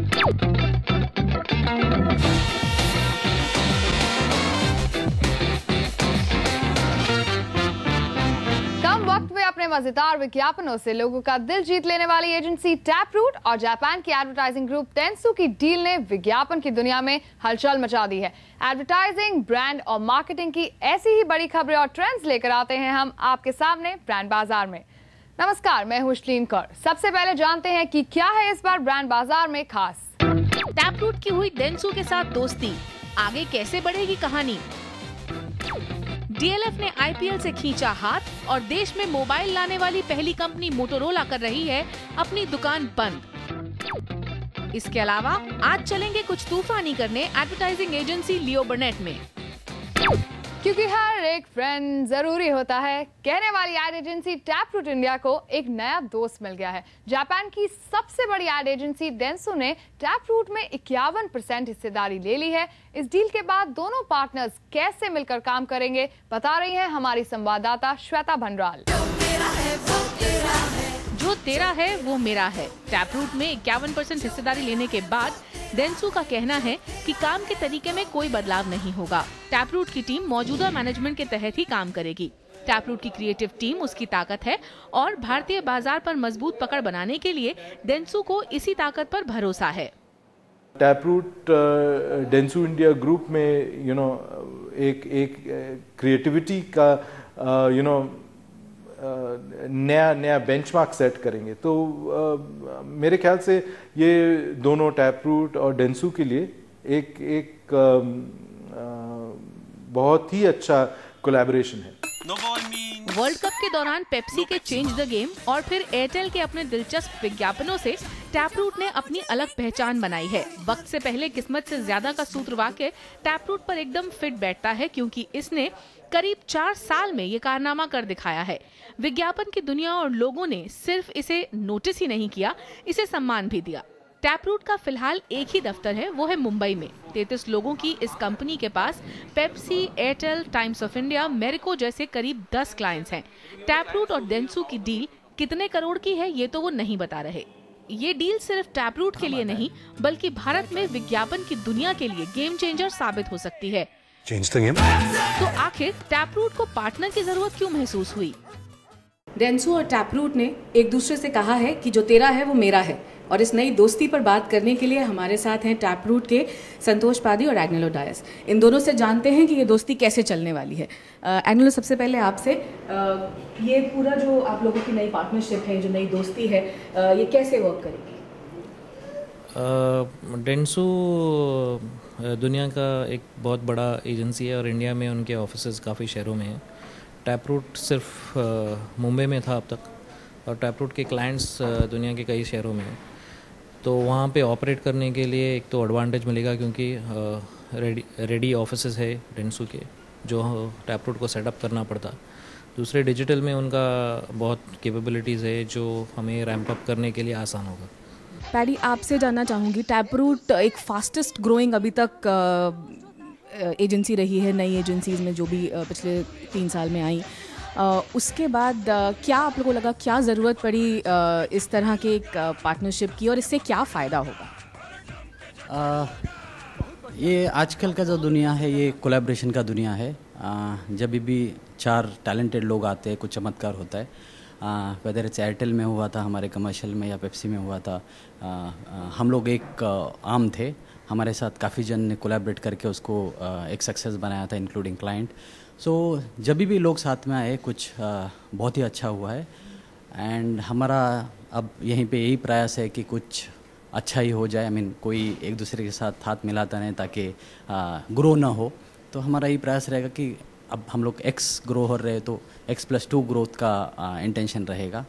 कम वक्त में अपने मजेदार विज्ञापनों से लोगों का दिल जीत लेने वाली एजेंसी टैपरूट और जापान की एडवर्टाइजिंग ग्रुप डेंसू की डील ने विज्ञापन की दुनिया में हलचल मचा दी है। एडवर्टाइजिंग, ब्रांड और मार्केटिंग की ऐसी ही बड़ी खबरें और ट्रेंड्स लेकर आते हैं हम आपके सामने ब्रांड बाजार में। नमस्कार, मैं हूं श्लीन कौर। सबसे पहले जानते हैं कि क्या है इस बार ब्रांड बाजार में खास। टैपरूट की हुई डेंसू के साथ दोस्ती, आगे कैसे बढ़ेगी कहानी। डीएलएफ ने आईपीएल से खींचा हाथ और देश में मोबाइल लाने वाली पहली कंपनी मोटोरोला कर रही है अपनी दुकान बंद। इसके अलावा आज चलेंगे कुछ तूफानी करने एडवर्टाइजिंग एजेंसी लियो बर्नेट में। क्योंकि हर एक फ्रेंड जरूरी होता है, कहने वाली एड एजेंसी टैपरूट इंडिया को एक नया दोस्त मिल गया है। जापान की सबसे बड़ी एड एजेंसी डेंसू ने टैपरूट में 51% हिस्सेदारी ले ली है। इस डील के बाद दोनों पार्टनर्स कैसे मिलकर काम करेंगे, बता रही हैं हमारी संवाददाता श्वेता भंडराल। जो तेरा है वो मेरा है। टैपरूट में 51% हिस्सेदारी लेने के बाद डेंसू का कहना है कि काम के तरीके में कोई बदलाव नहीं होगा। टैपरूट की टीम मौजूदा मैनेजमेंट के तहत ही काम करेगी। टैपरूट की क्रिएटिव टीम उसकी ताकत है और भारतीय बाजार पर मजबूत पकड़ बनाने के लिए डेंसू को इसी ताकत पर भरोसा है। टैपरूट डेंसू इंडिया ग्रुप में एक क्रिएटिविटी का नया बेंचमार्क सेट करेंगे। तो मेरे ख्याल से ये दोनों टैपरूट और डेंसू के लिए एक बहुत ही अच्छा कोलैबोरेशन है। वर्ल्ड कप के दौरान पेप्सी के चेंज द गेम और फिर एयरटेल के अपने दिलचस्प विज्ञापनों से टैपरूट ने अपनी अलग पहचान बनाई है। वक्त से पहले किस्मत से ज्यादा का सूत्र वाक्य टैपरूट पर एकदम फिट बैठता है, क्योंकि इसने करीब 4 साल में ये कारनामा कर दिखाया है। विज्ञापन की दुनिया और लोगों ने सिर्फ इसे नोटिस ही नहीं किया, इसे सम्मान भी दिया। टैपरूट का फिलहाल एक ही दफ्तर है, वो है मुंबई में। 33 लोगों की इस कंपनी के पास Pepsi, Airtel, Times of India, Marico जैसे करीब 10 क्लाइंट्स हैं। टैपरूट और डेंसू की डील कितने करोड़ की है ये तो वो नहीं बता रहे। ये डील सिर्फ टैपरूट के लिए नहीं बल्कि भारत में विज्ञापन की दुनिया के लिए गेम चेंजर साबित हो सकती है। तो आखिर टैपरूट को पार्टनर की जरूरत क्यों महसूस हुई? डेंसू और टैपरूट ने एक दूसरे से कहा है कि जो तेरा है वो मेरा है, और इस नई दोस्ती पर बात करने के लिए हमारे साथ हैं टैपरूट के संतोष पादी और एग्नेलो डायस। इन दोनों से जानते हैं कि ये दोस्ती कैसे चलने वाली है। एग्नेलो, सबसे पहले आपसे, ये पूरा जो आप लोगों की नई पार्टनरशिप है, जो नई दोस्ती है, ये कैसे वर्क करेगी? डेंसू दुनिया का एक बहुत बड़ा एजेंसी है और इंडिया में उनके ऑफिसेज काफ़ी शहरों में हैं। टैपरूट सिर्फ मुंबई में था अब तक, और टैपरूट के क्लाइंट्स दुनिया के कई शहरों में हैं। तो वहाँ पे ऑपरेट करने के लिए एक तो एडवांटेज मिलेगा, क्योंकि रेडी ऑफिसेज है डेंसू के, जो टैपरूट को सेटअप करना पड़ता। दूसरे, डिजिटल में उनका बहुत कैपेबिलिटीज़ है जो हमें रैंप अप करने के लिए आसान होगा। पैडी, आपसे जानना चाहूँगी, टैपरूट एक फास्टेस्ट ग्रोइंग अभी तक एजेंसी रही है नई एजेंसीज़ में, जो भी पिछले 3 साल में आई। उसके बाद क्या आप लोगों को लगा, क्या ज़रूरत पड़ी इस तरह के एक पार्टनरशिप की, और इससे क्या फ़ायदा होगा? ये आजकल का जो दुनिया है, ये कोलैबोरेशन का दुनिया है। जब भी 4 टैलेंटेड लोग आते हैं, कुछ चमत्कार होता है। वेदर इट्स एयरटेल में हुआ था, हमारे कमर्शियल में, या पेप्सी में हुआ था। हम लोग एक आम थे, हमारे साथ काफ़ी जन ने कोलैबोरेट करके उसको एक सक्सेस बनाया था, इंक्लूडिंग क्लाइंट। सो जब भी लोग साथ में आए, कुछ बहुत ही अच्छा हुआ है। एंड हमारा अब यहीं पे यही प्रयास है कि कुछ अच्छा ही हो जाए। कोई एक दूसरे के साथ हाथ मिलाता नहीं ताकि ग्रो ना हो। तो हमारा यही प्रयास रहेगा कि अब हम लोग X ग्रो हो रहे हैं तो X+2 ग्रोथ का इंटेंशन रहेगा।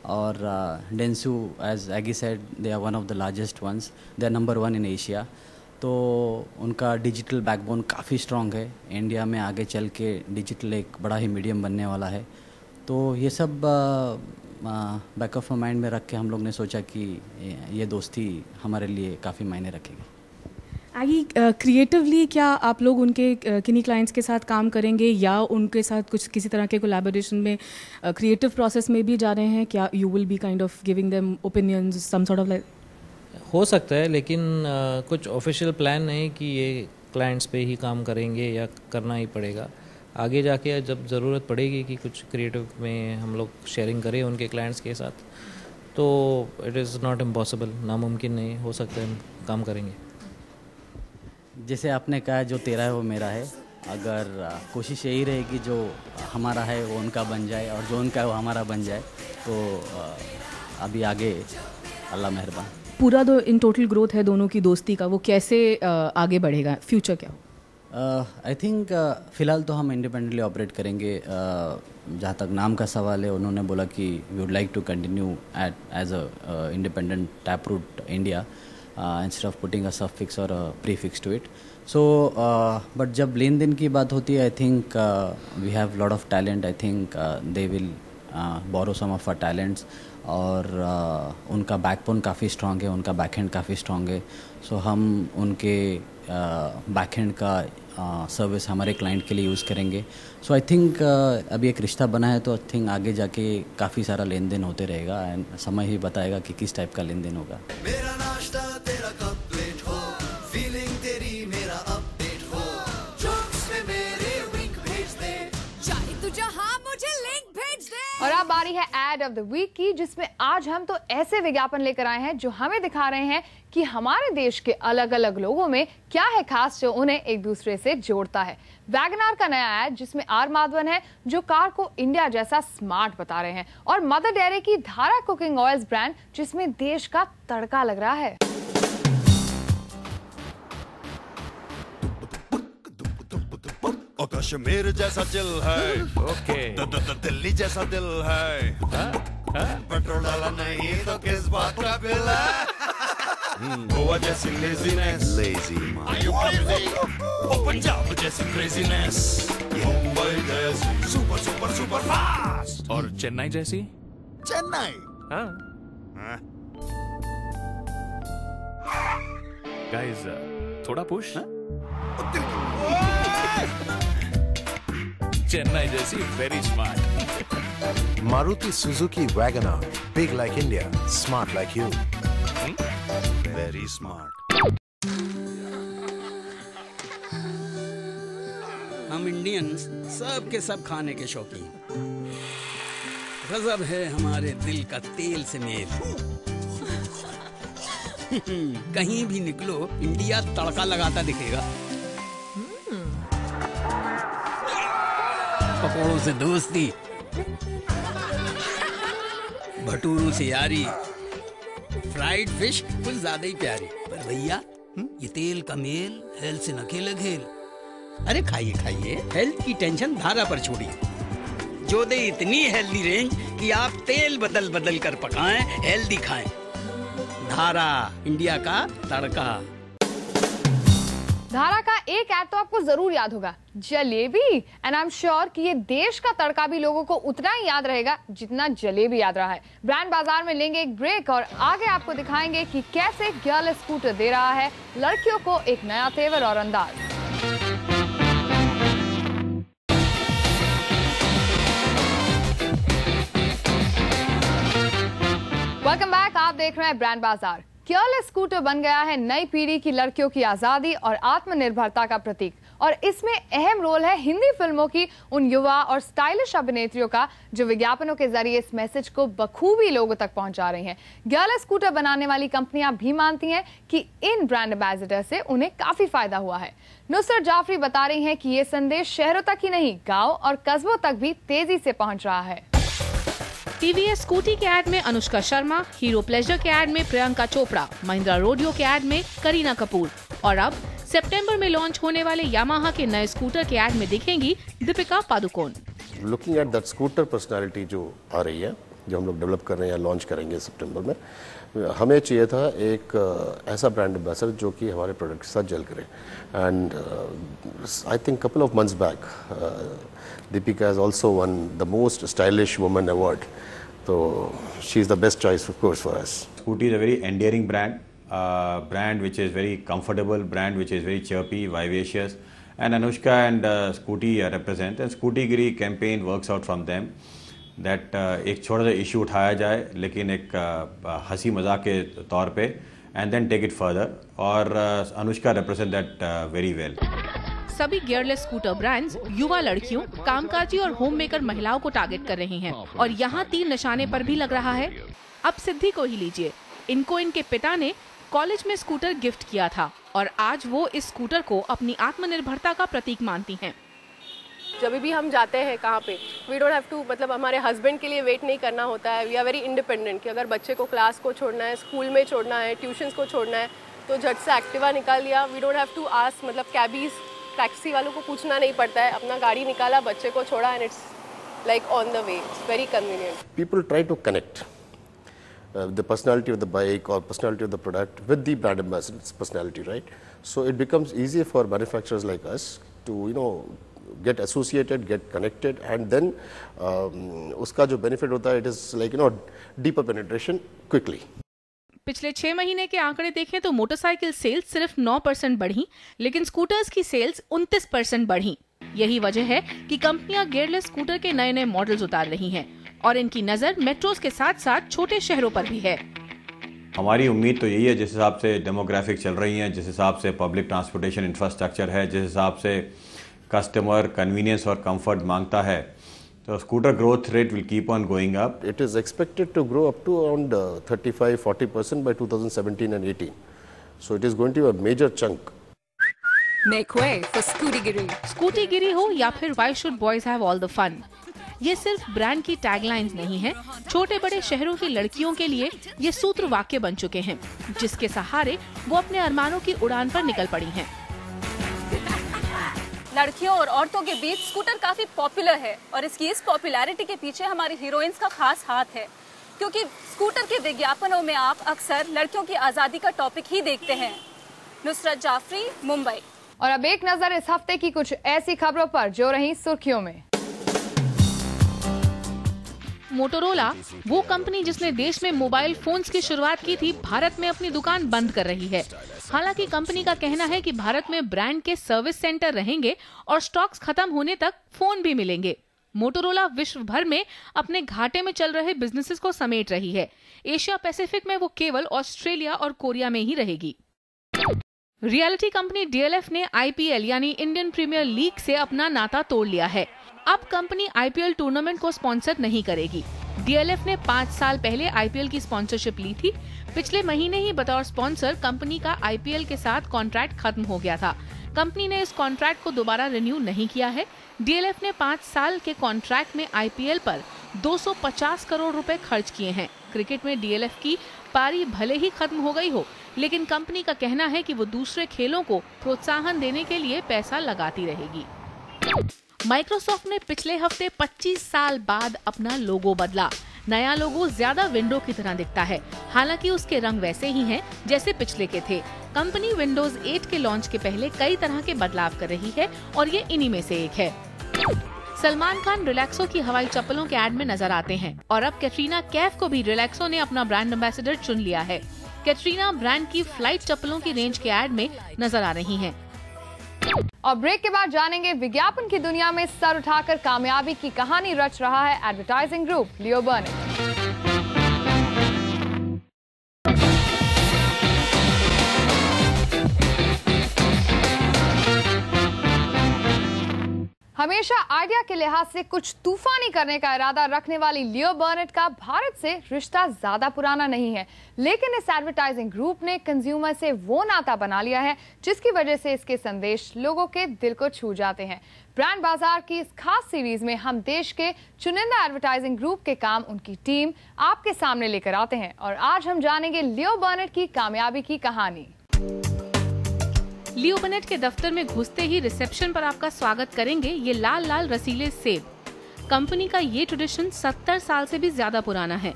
और Dentsu, as Aggie said, they are one of the largest ones, they are number 1 in Asia. तो उनका डिजिटल बैकबोन काफ़ी स्ट्रॉन्ग है। इंडिया में आगे चल के डिजिटल एक बड़ा ही मीडियम बनने वाला है। तो ये सब बैक ऑफ माइंड में रख के हम लोग ने सोचा कि ये दोस्ती हमारे लिए काफ़ी मायने रखेगी। आगे क्रिएटिवली क्या आप लोग उनके किन्हीं क्लाइंट्स के साथ काम करेंगे, या उनके साथ कुछ किसी तरह के कोलैबोरेशन में क्रिएटिव प्रोसेस में भी जा रहे हैं? क्या you will be kind of giving them opinions, some sort of like? हो सकता है, लेकिन कुछ ऑफिशियल प्लान नहीं कि ये क्लाइंट्स पे ही काम करेंगे या करना ही पड़ेगा। आगे जाके जब ज़रूरत पड़ेगी कि कुछ क्रिएटिव में हम लोग शेयरिंग करें उनके क्लाइंट्स के साथ, तो इट इज़ नॉट इम्पॉसिबल, नामुमकिन नहीं, हो सकता है हम काम करेंगे। जैसे आपने कहा जो तेरा है वो मेरा है, अगर कोशिश यही रहेगी जो हमारा है वो उनका बन जाए और जो उनका है वो हमारा बन जाए, तो अभी आगे अल्लाह मेहरबान। पूरा जो इन टोटल ग्रोथ है दोनों की दोस्ती का, वो कैसे आगे बढ़ेगा, फ्यूचर क्या हो? आई थिंक फ़िलहाल तो हम इंडिपेंडेंटली ऑपरेट करेंगे। जहाँ तक नाम का सवाल है, उन्होंने बोला कि we would like to continue as a independent Taproot India instead of putting a suffix और a prefix to it. So but जब लेन देन की बात होती है, I think we have lot of talent, I think they will borrow some of our talents, और उनका बैकबोन काफ़ी स्ट्रॉन्ग है, उनका बैकहैंड काफ़ी स्ट्रॉन्ग है। सो हम उनके बैकहैंड का सर्विस हमारे क्लाइंट के लिए यूज़ करेंगे। सो आई थिंक अभी एक रिश्ता बना है, तो आई थिंक आगे जाके काफ़ी सारा लेन देन होते रहेगा, एंड समय ही बताएगा कि किस टाइप का लेन देन होगा। मेरा नाश्ता तेरा कप प्लेट हो, फीलिंग तेरी मेरा अपडेट हो, जोक्स में मेरे विंक भेज दे, चाहे तू जहां मुझे लिंक भेज दे। और अब बारी है एड ऑफ द वीक की, जिसमें आज हम तो ऐसे विज्ञापन लेकर आए हैं जो हमें दिखा रहे हैं कि हमारे देश के अलग अलग लोगों में क्या है खास जो उन्हें एक दूसरे से जोड़ता है। वैगनार का नया ऐड जिसमें आर माधवन है जो कार को इंडिया जैसा स्मार्ट बता रहे हैं, और मदर डेयरी की धारा कुकिंग ऑयल्स ब्रांड जिसमें देश का तड़का लग रहा है। कश्मीर जैसा दिल है, ओके, दिल्ली जैसा दिल है, पेट्रोल डाला नहीं तो किस बात का बिल है? गोवा जैसी लेजीनेस, लेजी पंजाब जैसी क्रेजीनेस, मुंबई जैसी सुपर सुपर सुपर फास्ट, और चेन्नई जैसी चेन्नई। गाइस थोड़ा पुश, चेन्नई जैसी very smart. Maruti Suzuki Wagoner, big like India, smart like you. Very smart. हम इंडियंस सब के सब खाने के शौकीन, गजब है हमारे दिल का तेल से मेल। कहीं भी निकलो इंडिया तड़का लगाता दिखेगा। पकौड़ों से दोस्ती, भटूरों से यारी, फ्राइड फिश कुछ ज्यादा ही प्यारी, पर भैया ये तेल का मेल हेल्थ से न खेले खेल। अरे खाइए खाइए, हेल्थ की टेंशन धारा पर छोड़िए, जो दे इतनी हेल्दी रेंज कि आप तेल बदल बदल कर पकाएं, हेल्दी खाएं। धारा, इंडिया का तड़का। धारा का एक ऐड तो आपको जरूर याद होगा, jalebi, and I am sure कि ये देश का तड़का भी लोगों को उतना ही याद रहेगा जितना जलेबी याद रहा है। ब्रांड बाजार में लेंगे एक ब्रेक और आगे आपको दिखाएंगे कि कैसे गर्ल स्कूटर दे रहा है लड़कियों को एक नया तेवर और अंदाज। वेलकम बैक, आप देख रहे हैं ब्रांड बाजार। गर्ल स्कूटर बन गया है नई पीढ़ी की लड़कियों की आजादी और आत्मनिर्भरता का प्रतीक, और इसमें अहम रोल है हिंदी फिल्मों की उन युवा और स्टाइलिश अभिनेत्रियों का जो विज्ञापनों के जरिए इस मैसेज को बखूबी लोगों तक पहुंचा रही हैं। गर्ल स्कूटर बनाने वाली कंपनियां भी मानती हैं कि इन ब्रांड एम्बेसडर से उन्हें काफी फायदा हुआ है। नुसरत जाफरी बता रही हैं कि ये संदेश शहरों तक ही नहीं, गाँव और कस्बों तक भी तेजी से पहुँच रहा है। टीवीएस स्कूटी के ऐड में अनुष्का शर्मा, हीरो प्लेजर के ऐड में प्रियंका चोपड़ा, महिंद्रा रोडियो के ऐड में करीना कपूर, और अब सितंबर में लॉन्च होने वाले यामाहा के नए स्कूटर के ऐड में दिखेंगी Deepika Padukone. Looking at that scooter personality जो आ रही है, जो हम लोग डेवलप कर रहे हैं या लॉन्च करेंगे सितंबर में, हमें चाहिए था एक ऐसा ब्रांड एम्बेसडर जो कि हमारे प्रोडक्ट के साथ जल करे। And I think couple of months back Deepika has also one the most stylish woman award, so she is the best choice of course for us. Scooty is a very endearing brand which is very comfortable, brand which is very chirpy, vivacious, and Anushka and Scooty represent, and Scootygiri campaign works out from them that एक छोटा सा issue उठाया जाए लेकिन एक हंसी मजाक के तौर पे and then take it further. Or Anushka represent that very well. सभी गियरलेस स्कूटर ब्रांड्स युवा लड़कियों, कामकाजी और होम मेकर महिलाओं को टारगेट कर रहे हैं और यहाँ 3 निशाने पर भी लग रहा है। अब सिद्धि को ही लीजिए, इनको इनके पिता ने कॉलेज में स्कूटर गिफ्ट किया था और आज वो इस स्कूटर को अपनी आत्मनिर्भरता का प्रतीक मानती हैं। जब भी हम जाते हैं कहाँ पे, वी डोंट हैव टू, मतलब हमारे हस्बैंड के लिए वेट नहीं करना होता है। वी आर वेरी इंडिपेंडेंट कि अगर बच्चे को क्लास को छोड़ना है, स्कूल में छोड़ना है, ट्यूशन्स को छोड़ना है, तो झट से एक्टिवा निकाल लिया। We don't have to ask, मतलब कैबीज, टैक्सी वालों को पूछना नहीं पड़ता है, अपना गाड़ी निकाला, बच्चे को छोड़ा and it's like on the way, it's very convenient. People try to connect the personality of the bike or personality of the product with the brand ambassador's personality, right? So it becomes easier for manufacturers like us to, get associated, get connected, and then उसका जो benefit होता है, it is like deeper penetration quickly. पिछले 6 महीने के आंकड़े देखें तो मोटरसाइकिल सेल्स सिर्फ 9% बढ़ी, लेकिन स्कूटर्स की सेल्स 29% बढ़ी। यही वजह है कि कंपनियां गियरलेस स्कूटर के नए नए मॉडल्स उतार रही हैं और इनकी नजर मेट्रोस के साथ साथ छोटे शहरों पर भी है। हमारी उम्मीद तो यही है, जिस हिसाब से डेमोग्राफिक चल रही हैं, जिस हिसाब से पब्लिक ट्रांसपोर्टेशन इंफ्रास्ट्रक्चर है, जिस हिसाब से कस्टमर कन्वीनियंस और कंफर्ट मांगता है, तो scooter growth rate will keep on going up. It is expected to grow up to around 35-40% by 2017 and 18. So it is going to be a major chunk. Make way for स्कूटीगिरी। स्कूटीगिरी हो या फिर Why should boys have all the fun? ये सिर्फ brand की taglines नहीं है, छोटे बड़े शहरों की लड़कियों के लिए ये सूत्र वाक्य बन चुके हैं, जिसके सहारे वो अपने अरमानों की उड़ान पर निकल पड़ी हैं। लड़कियों और औरतों के बीच स्कूटर काफी पॉपुलर है और इसकी इस पॉपुलैरिटी के पीछे हमारी हीरोइंस का खास हाथ है, क्योंकि स्कूटर के विज्ञापनों में आप अक्सर लड़कियों की आजादी का टॉपिक ही देखते हैं। नुसरत जाफरी, मुंबई। और अब एक नजर इस हफ्ते की कुछ ऐसी खबरों पर जो रही सुर्खियों में। मोटोरोला, वो कंपनी जिसने देश में मोबाइल फोन्स की शुरुआत की थी, भारत में अपनी दुकान बंद कर रही है। हालांकि कंपनी का कहना है कि भारत में ब्रांड के सर्विस सेंटर रहेंगे और स्टॉक्स खत्म होने तक फोन भी मिलेंगे। मोटोरोला विश्व भर में अपने घाटे में चल रहे बिजनेसेस को समेट रही है। एशिया पैसिफिक में वो केवल ऑस्ट्रेलिया और कोरिया में ही रहेगी। रियलिटी कंपनी DLF ने IPL यानी इंडियन प्रीमियर लीग से अपना नाता तोड़ लिया है। अब कंपनी IPL टूर्नामेंट को स्पॉन्सर नहीं करेगी। DLF ने 5 साल पहले IPL की स्पॉन्सरशिप ली थी। पिछले महीने ही बतौर स्पॉन्सर कंपनी का IPL के साथ कॉन्ट्रैक्ट खत्म हो गया था। कंपनी ने इस कॉन्ट्रैक्ट को दोबारा रिन्यू नहीं किया है। DLF ने 5 साल के कॉन्ट्रैक्ट में IPL पर 250 करोड़ रुपए खर्च किए हैं। क्रिकेट में DLF की पारी भले ही खत्म हो गई हो, लेकिन कंपनी का कहना है कि वो दूसरे खेलों को प्रोत्साहन देने के लिए पैसा लगाती रहेगी। माइक्रोसॉफ्ट ने पिछले हफ्ते 25 साल बाद अपना लोगो बदला। नया लोगो ज्यादा विंडो की तरह दिखता है, हालांकि उसके रंग वैसे ही हैं जैसे पिछले के थे। कंपनी विंडोज 8 के लॉन्च के पहले कई तरह के बदलाव कर रही है और ये इन्हीं में से एक है। सलमान खान रिलैक्सो की हवाई चप्पलों के एड में नजर आते हैं और अब कैटरीना कैफ को भी रिलैक्सो ने अपना ब्रांड एम्बेसडर चुन लिया है। कैटरीना ब्रांड की फ्लाइट चप्पलों की रेंज के एड में नजर आ रही हैं। और ब्रेक के बाद जानेंगे विज्ञापन की दुनिया में सर उठाकर कामयाबी की कहानी रच रहा है एडवर्टाइजिंग ग्रुप लियो बर्नेट। हमेशा आइडिया के लिहाज से कुछ तूफानी करने का इरादा रखने वाली लियो बर्नेट का भारत से रिश्ता ज्यादा पुराना नहीं है, लेकिन इस एडवर्टाइजिंग ग्रुप ने कंज्यूमर से वो नाता बना लिया है जिसकी वजह से इसके संदेश लोगों के दिल को छू जाते हैं। ब्रांड बाजार की इस खास सीरीज में हम देश के चुनिंदा एडवर्टाइजिंग ग्रुप के काम, उनकी टीम आपके सामने लेकर आते हैं और आज हम जानेंगे लियो बर्नेट की कामयाबी की कहानी। लियो बर्नेट के दफ्तर में घुसते ही रिसेप्शन पर आपका स्वागत करेंगे ये लाल लाल रसीले सेब। कंपनी का ये ट्रेडिशन 70 साल से भी ज्यादा पुराना है।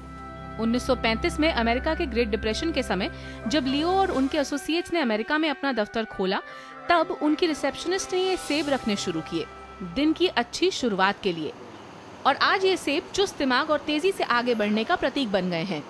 1935 में अमेरिका के ग्रेट डिप्रेशन के समय जब लियो और उनके एसोसिएट्स ने अमेरिका में अपना दफ्तर खोला, तब उनकी रिसेप्शनिस्ट ने ये सेब रखने शुरू किए दिन की अच्छी शुरुआत के लिए। और आज ये सेब चुस्त दिमाग और तेजी से आगे बढ़ने का प्रतीक बन गए हैं।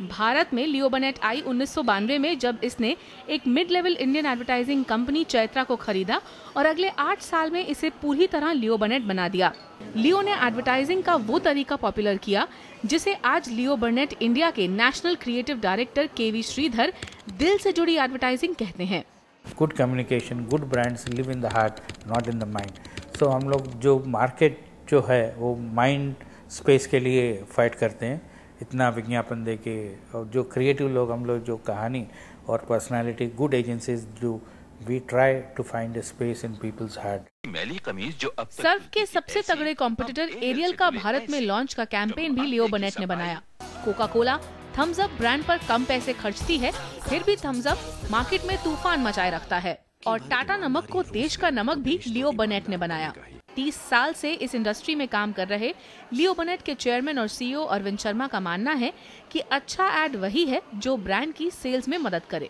भारत में लियो बनेट आई 1992 में, जब इसने एक mid level Indian advertising company Chaitra को खरीदा और अगले 8 साल में इसे पूरी तरह लियो बनेट बना दिया। लियो ने एडवर्टाइजिंग का वो तरीका पॉपुलर किया जिसे आज लियो बनेट इंडिया के national creative director KV Sridhar दिल से जुड़ी एडवर्टाइजिंग कहते हैं। Good communication, good brands live in the heart, not in the mind. So हम लोग जो मार्केट जो है वो माइंड स्पेस के लिए फाइट करते हैं, इतना विज्ञापन दे के। और जो क्रिएटिव लोग हम लोग, जो कहानी और पर्सनालिटी, गुड एजेंसीज जो we try to find a space in people's heart. मैली कमीज जो अब सर्फ के सबसे तगड़े कॉम्पिटिटर एरियल का भारत में लॉन्च का कैंपेन भी लियो बनेट ने बनाया। Coca Cola Thums Up brand पर कम पैसे खर्चती है, फिर भी थम्स अप मार्केट में तूफान मचाए रखता है। और टाटा नमक को देश का नमक भी लियो बनेट ने बनाया। 30 साल से इस इंडस्ट्री में काम कर रहे लियो बनेट के चेयरमैन और सीईओ अरविंद शर्मा का मानना है कि अच्छा एड वही है जो ब्रांड की सेल्स में मदद करे।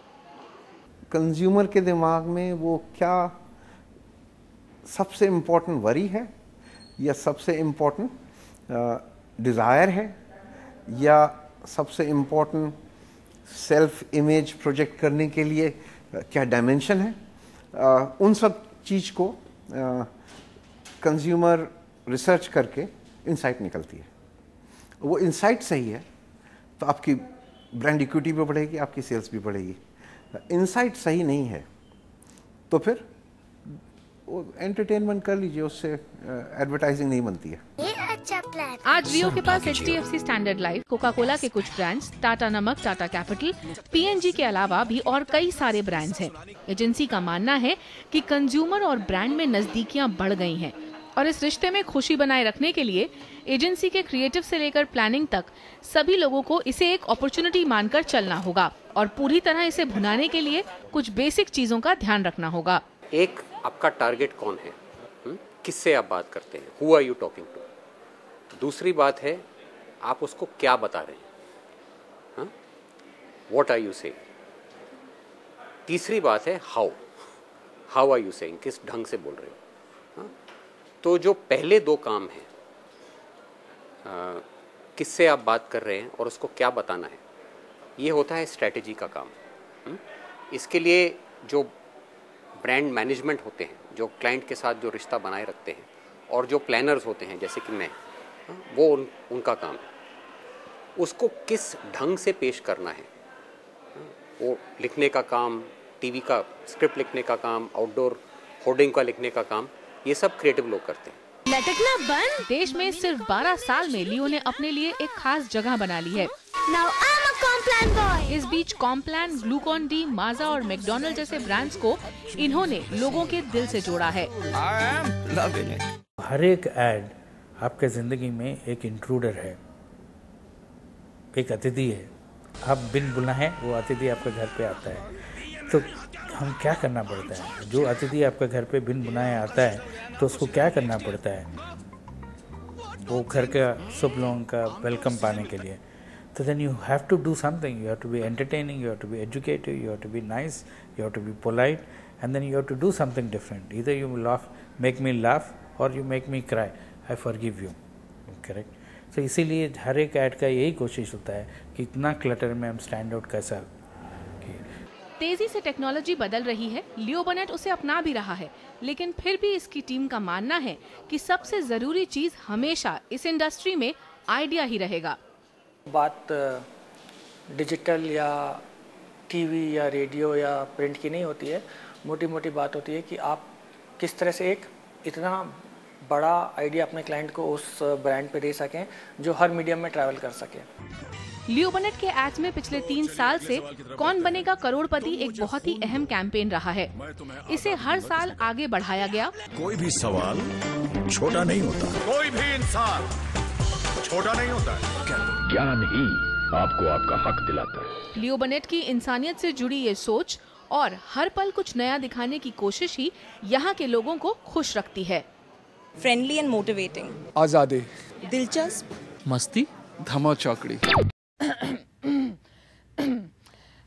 कंज्यूमर के दिमाग में वो क्या सबसे इम्पोर्टेंट वरी है, या सबसे इम्पोर्टेंट डिज़ायर है, या सबसे इम्पोर्टेंट सेल्फ इमेज प्रोजेक्ट करने के लिए क्या डायमेंशन है, उन सब चीज़ को कंज्यूमर रिसर्च करके इंसाइट निकलती है। वो इंसाइट सही है तो आपकी ब्रांड इक्विटी भी बढ़ेगी, आपकी सेल्स भी बढ़ेगी। इंसाइट सही नहीं है तो फिर वो एंटरटेनमेंट कर लीजिए, उससे एडवर्टाइजिंग नहीं बनती है। ये अच्छा प्लान। आज लियो के पास HDFC standard life, Coca Cola के कुछ ब्रांड्स, टाटा नमक, टाटा कैपिटल, PNG के अलावा भी और कई सारे ब्रांड्स हैं। एजेंसी का मानना है कि कंज्यूमर और ब्रांड में नजदीकियां बढ़ गई हैं और इस रिश्ते में खुशी बनाए रखने के लिए एजेंसी के क्रिएटिव से लेकर प्लानिंग तक सभी लोगों को इसे एक अपॉर्चुनिटी मानकर चलना होगा और पूरी तरह इसे भुनाने के लिए कुछ बेसिक चीजों का ध्यान रखना होगा। एक, आपका टारगेट कौन है, किससे आप बात करते हैं, who are you talking to. दूसरी बात है आप उसको क्या बता रहे हैं, व्हाट आर यू सेइंग। तीसरी बात है हाउ आर यू सेइंग, किस ढंग से बोल रहे हो। तो जो पहले दो काम हैं, किससे आप बात कर रहे हैं और उसको क्या बताना है, ये होता है स्ट्रैटेजी का काम। इसके लिए जो ब्रांड मैनेजमेंट होते हैं, जो क्लाइंट के साथ जो रिश्ता बनाए रखते हैं, और जो प्लानर्स होते हैं जैसे कि मैं, वो उनका काम है। उसको किस ढंग से पेश करना है, वो लिखने का काम, टीवी का स्क्रिप्ट लिखने का काम, आउटडोर होर्डिंग का लिखने का काम, ये सब क्रिएटिव लोग करते हैं। लटकना बंद। देश में सिर्फ 12 साल में लियो ने अपने लिए एक खास जगह बना ली है। Now I'm a Complan boy. इस बीच कॉम्प्लान, ग्लूकॉन डी, माजा और मैकडॉनल्ड जैसे ब्रांड्स को इन्होंने लोगों के दिल से जोड़ा है। I am loving it. हर एक ऐड आपके जिंदगी में एक इंट्रूडर है, एक अतिथि है। आप बिन बुलाए वो अतिथि आपके घर पे आता है, तो हम क्या करना पड़ता है। जो अतिथि आपके घर पे बिन बुलाए आता है तो उसको क्या करना पड़ता है, वो घर का सब लोगों का वेलकम पाने के लिए। तो then you have to do something. You have to be entertaining, you have to be educative, you have to be nice, you have to be polite, and then you have to do something different. Either you laugh, make me laugh, or you make me cry. I forgive you. Correct? So इसीलिए हर एक add का यही कोशिश होता है कि इतना clutter में हम स्टैंड आउट कैसा। तेजी से टेक्नोलॉजी बदल रही है, लियो बनेट उसे अपना भी रहा है, लेकिन फिर भी इसकी टीम का मानना है कि सबसे जरूरी चीज हमेशा इस इंडस्ट्री में आइडिया ही रहेगा। बात डिजिटल या टीवी या रेडियो या प्रिंट की नहीं होती है, मोटी मोटी बात होती है कि आप किस तरह से एक इतना बड़ा आइडिया अपने क्लाइंट को उस ब्रांड पे दे सकें जो हर मीडियम में ट्रैवल कर सके। लियो बनेट के एड्स में पिछले 3 साल से कौन बनेगा करोड़पति एक बहुत ही अहम कैंपेन रहा है। इसे हर साल आगे बढ़ाया गया। कोई भी सवाल छोटा नहीं होता, कोई भी इंसान छोटा नहीं होता है। ज्ञान ही आपको आपका हक दिलाता है। लियो बनेट की इंसानियत से जुड़ी ये सोच और हर पल कुछ नया दिखाने की कोशिश ही यहाँ के लोगों को खुश रखती है। फ्रेंडली एंड मोटिवेटिंग, आजादी, दिलचस्प, मस्ती, धमा चौकड़ी।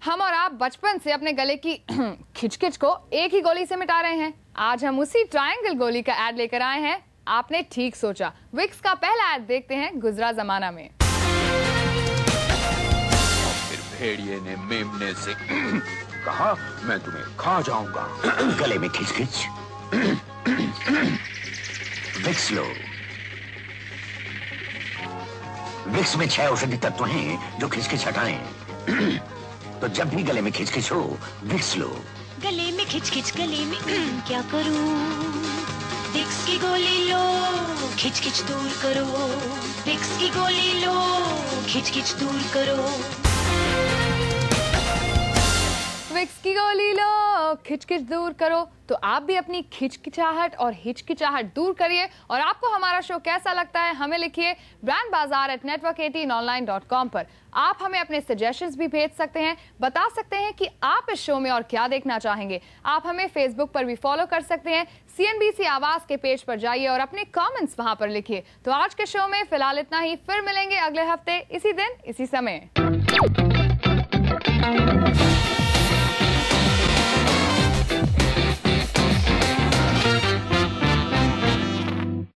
हम और आप बचपन से अपने गले की खिचखिच को एक ही गोली से मिटा रहे हैं। आज हम उसी ट्रायंगल गोली का ऐड लेकर आए हैं। आपने ठीक सोचा, विक्स का पहला ऐड देखते हैं गुजरा जमाना में। भेड़िए ने मेमने से कहा मैं तुम्हें खा जाऊंगा। गले में खिचखिच, विक्स लो। विक्स में 6 औषधि तत्व हैं जो खिचखिच हटाएं। तो जब भी गले में खिचखिच हो, विक्स लो। गले में खिचखिच, गले में क्या करूं? विक्स की गोली लो, खिचखिच दूर करो। विक्स की गोली लो, खिचखिच दूर करो। विक्स की गोली लो, खिचखिच दूर करो। तो आप भी अपनी खिचकिचाहट और हिचकिचाहट दूर करिए। और आपको हमारा शो कैसा लगता है हमें लिखिए brandbazaar@network18online.com पर। आप हमें अपने सजेशंस भी भेज सकते हैं, बता सकते हैं कि आप इस शो में और क्या देखना चाहेंगे। आप हमें फेसबुक पर भी फॉलो कर सकते हैं। CNBC आवाज के पेज पर जाइए और अपने कमेंट्स वहां पर लिखिए। तो आज के शो में फिलहाल इतना ही, फिर मिलेंगे अगले हफ्ते इसी दिन इसी समय।